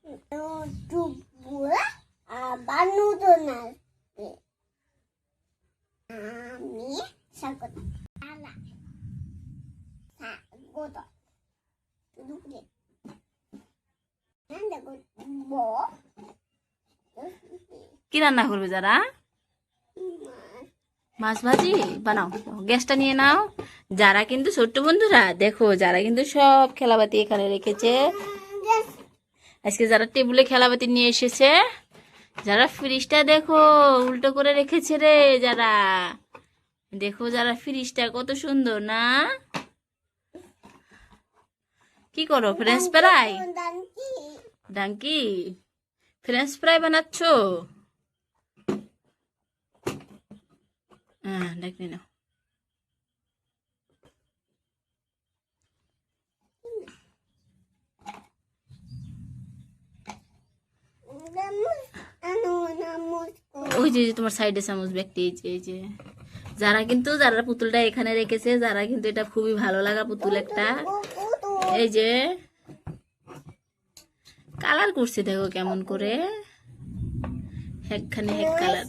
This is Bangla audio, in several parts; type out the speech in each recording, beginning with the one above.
আমি স্বাগত স্বাগত কি রান্না করবে যারা? মাছ ভাজি বানাও, গ্যাসটা নিয়ে নাও। যারা কিন্তু ছোট্ট বন্ধুরা দেখো, যারা কিন্তু সব খেলাবাতি এখানে রেখেছে আজকে, যারা টেবিলে খেলাবাতি নিয়ে এসেছে, যারা ফ্রিজটা দেখো উল্টো করে রেখেছে রে, যারা দেখো, যারা ফ্রিজটা কত সুন্দর না? কি করো? French fry? ডাঙ্কি ফ্রেঞ্চ ফ্রাই বানাচ্ছ? হ্যাঁ, ডাকি নাও। ওই যে তোমার সাইডে চামচ ব্যক্তি, এই যে যারা কিন্তু, যারা পুতুলটা এখানে রেখেছে, যারা কিন্তু এটা খুবই ভালো লাগা পুতুল একটা। এই যে কালার করছে দেখো কেমন করে, একখানে এক কালার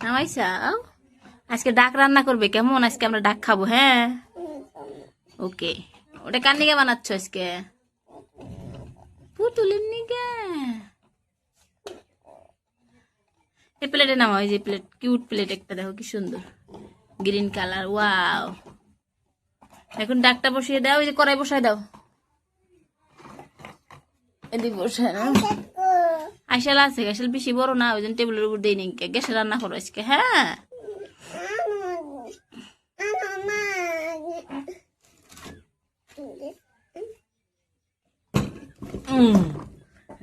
নামাইছাও। আজকে ডাক রান্না করবে কেমন? আজকে আমরা ডাক খাবো। হ্যাঁ, ওকে। ওটা কার নিকে বানাচ্ছ আজকে? পুতুলের নিকে। এই প্লেটে নামাও, এই যে প্লেট, কিউট প্লেট একটা দেখো কি সুন্দর গ্রিন কালার। ওয়াও, এখন ডাকটা বসিয়ে দাও, এই যে কড়াই বসাই দাও, এদিকে বসায় না। আইসাল আছে, গ্যাসাল বেশি বড় না, ওই জন্য টেবিলের উপর দিয়ে নিকে গ্যাসে রান্না করো আজকে। হ্যাঁ,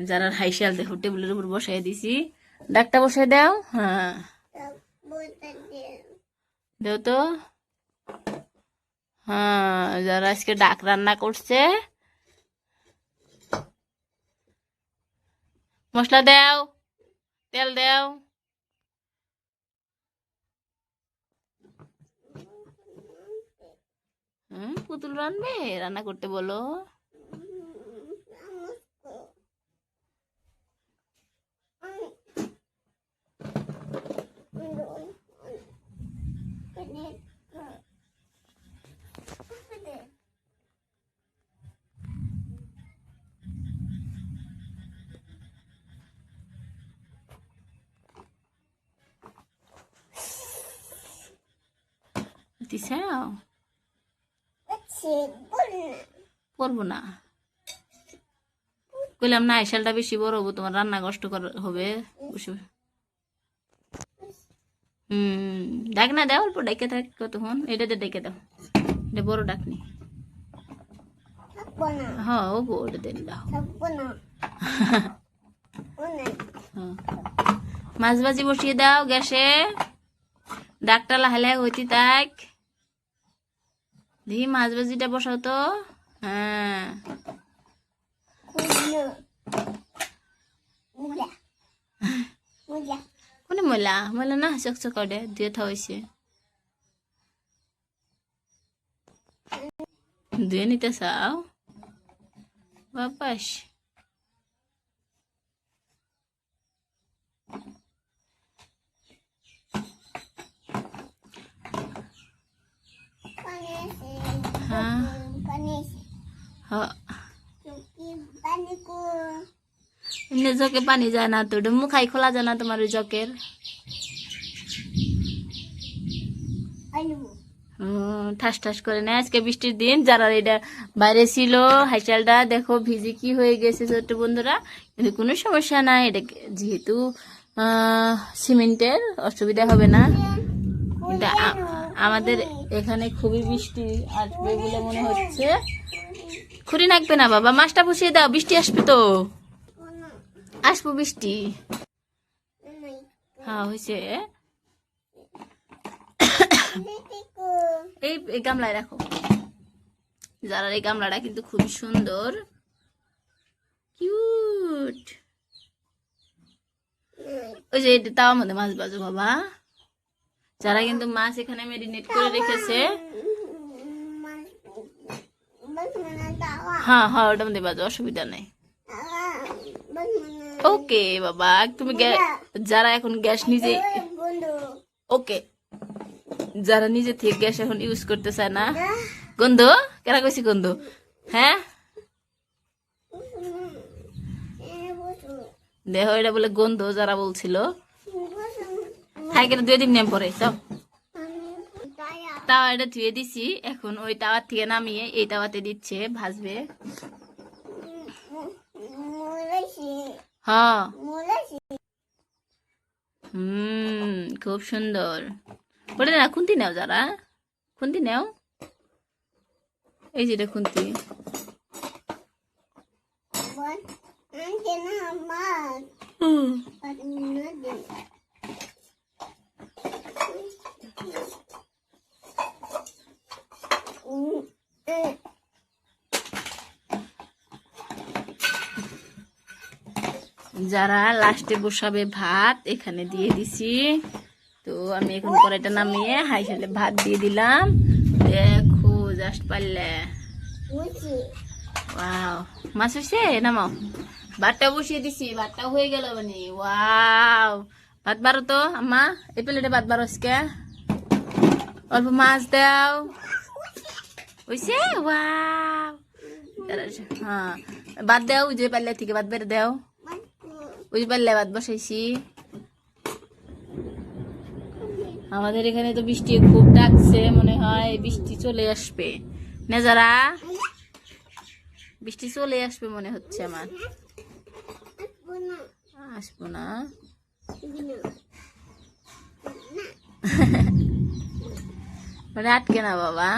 যারা হাইশাল দেখো টেবিলের উপর বসাই দিছি, ডাকটা বসাই দাও। হ্যাঁ, দেও তো। হ্যাঁ, যারা আজকে ডাক রান্না করছে, মশলা দাও, তেল দাও। পুতুল রান্না রান্না করতে বলো। দিছাও? করবো না, কইলাম না আইসালটা বেশি বড় হবো, তোমার রান্না কষ্ট হবে। ডাক না দাও, অল্প ডেকে থাক কতক্ষণ। এটাতে ডেকে দাও, এটা বড় ডাকনি। হ্যাঁ, ও বড় দেন দাও। মাছ ভাজি বসিয়ে দাও গ্যাসে, ডাকটা লাহে হইতে থাক। দেখি মাছ ভাজিটা বসাও তো। হ্যাঁ, কোনে ময়লা? ময়লা না, চকচক করে ধুয়ে থাইছে, ধুয়ে নিতে চাও বাপাস। জকে পানি যায় না তো, মুখাই খোলা যায় না তোমার ওই জকের। ঠাস ঠাস করে নেয়। আজকে বৃষ্টির দিন, যারা এটা বাইরে ছিল হাইচালটা দেখো ভিজে কি হয়ে গেছে ছোট্ট বন্ধুরা, কিন্তু কোনো সমস্যা নাই, এটা যেহেতু সিমেন্টের অসুবিধা হবে না। আমাদের এখানে খুবই বৃষ্টি আসবে বলে মনে হচ্ছে। খুঁড়ি নাকবে না বাবা, মাছটা বসিয়ে দাও, বৃষ্টি আসবে তো, আসবো বৃষ্টি। হ্যাঁ, হয়েছে। এই গামলায় রাখো। যারা এই গামলাটা কিন্তু খুবই সুন্দর, কিউট। ওই যে তাওয়ার মধ্যে মাছ বাজো বাবা। যারা কিন্তু মাছ এখানে মেরিনেট করে রেখেছে, হ্যাঁ হ্যাঁ, ওটার মধ্যে বাজো, অসুবিধা নেই। ওকে বাবা, তুমি যারা এখন গ্যাস নিজে, বন্ধু ওকে, যারা নিজে থেকে গ্যাস এখন ইউজ করতে চায় না, গন্ধ কেনা কইছি গন্ধ, হ্যাঁ দেখো এটা বলে গন্ধ যারা বলছিল, খাই কেন ধুয়ে দিন নেম পরে সব তাওয়া, এটা ধুয়ে দিছি, এখন ওই তাওয়ার থেকে নামিয়ে এই তাওয়াতে দিচ্ছে, ভাজবে। হ্যাঁ খুব সুন্দর। ওটা না খুন্তি নেও, যারা খুন্তি নেও, এই যেটা খুন্তি। যারা লাস্টে বসাবে ভাত এখানে দিয়ে দিছি, তো আমি এখন কড়াইটা নামিয়ে হাই সালে ভাত দিয়ে দিলাম। দেখো জাস্ট পারলে, ওয়াও মাছ হয়েছে, নামাও। ভাতটা বসিয়ে দিছি, ভাতটাও হয়ে গেল, মানে ওয়াও। ভাত বারো তো আম্মা, এই প্লেটে ভাত বারো, আজকে অল্প মাছ দাও, হয়েছে, ওয়াও। হ্যাঁ ভাত দাও, যে পারলে থেকে ভাত বেড়ে দাও, বুঝতে পারলে ভাত বসাইছি। আমাদের এখানে তো বৃষ্টি খুব ডাকছে, মনে হয় বৃষ্টি চলে আসবে না, যারা বৃষ্টি চলে আসবে মনে হচ্ছে আমার। আসবো না মানে আটকে না বাবা,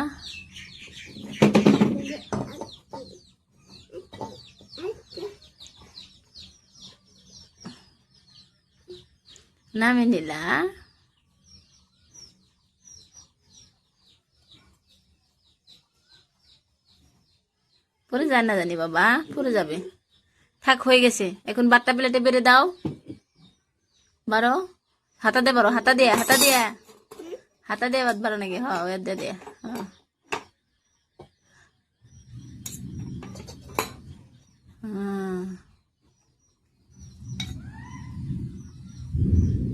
নামে নিলা। পরে যায় না জানি বাবা, পরে যাবে, থাক হয়ে গেছে। এখন বারটা প্লেটে বেড়ে দাও, বারো হাতা দে, বারো হাতা দিয়া, হাতা দিয়া, হাতা দিয়ে ভাত বারো নাকি, হ্যাঁ ওর দিয়ে দিয়া, হ্যাঁ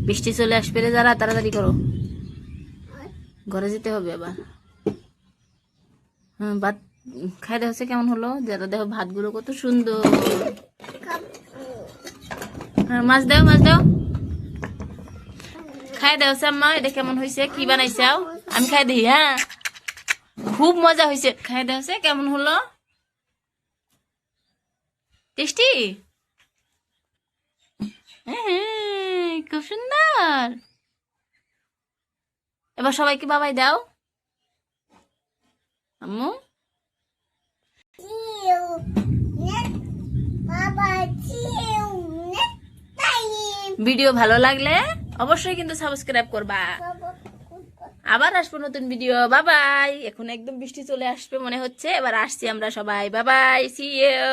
বৃষ্টি চলে আসবে রে, যারা তাড়াতাড়ি করো, ঘরে যেতে হবে আবার। ভাত খাই দেখছে কেমন হলো, যারা দেখো ভাতগুলো কত সুন্দর। মাছ দাও, মাছ দাও, খাই দেখছে আম্মা, এটা কেমন হয়েছে, কি বানাইছাও, আমি খাই দিই, হ্যাঁ খুব মজা হয়েছে, খাই দেখছে কেমন হলো, টেস্টি, খুব সুন্দর। এবার সবাইকে বাবাই দাও আম্মু। ভিডিও ভালো লাগলে অবশ্যই কিন্তু সাবস্ক্রাইব করবা। আবার আসবো নতুন ভিডিও, বাবাই। এখন একদম বৃষ্টি চলে আসবে মনে হচ্ছে, এবার আসছি আমরা সবাই, বাবাই, সি ইউ।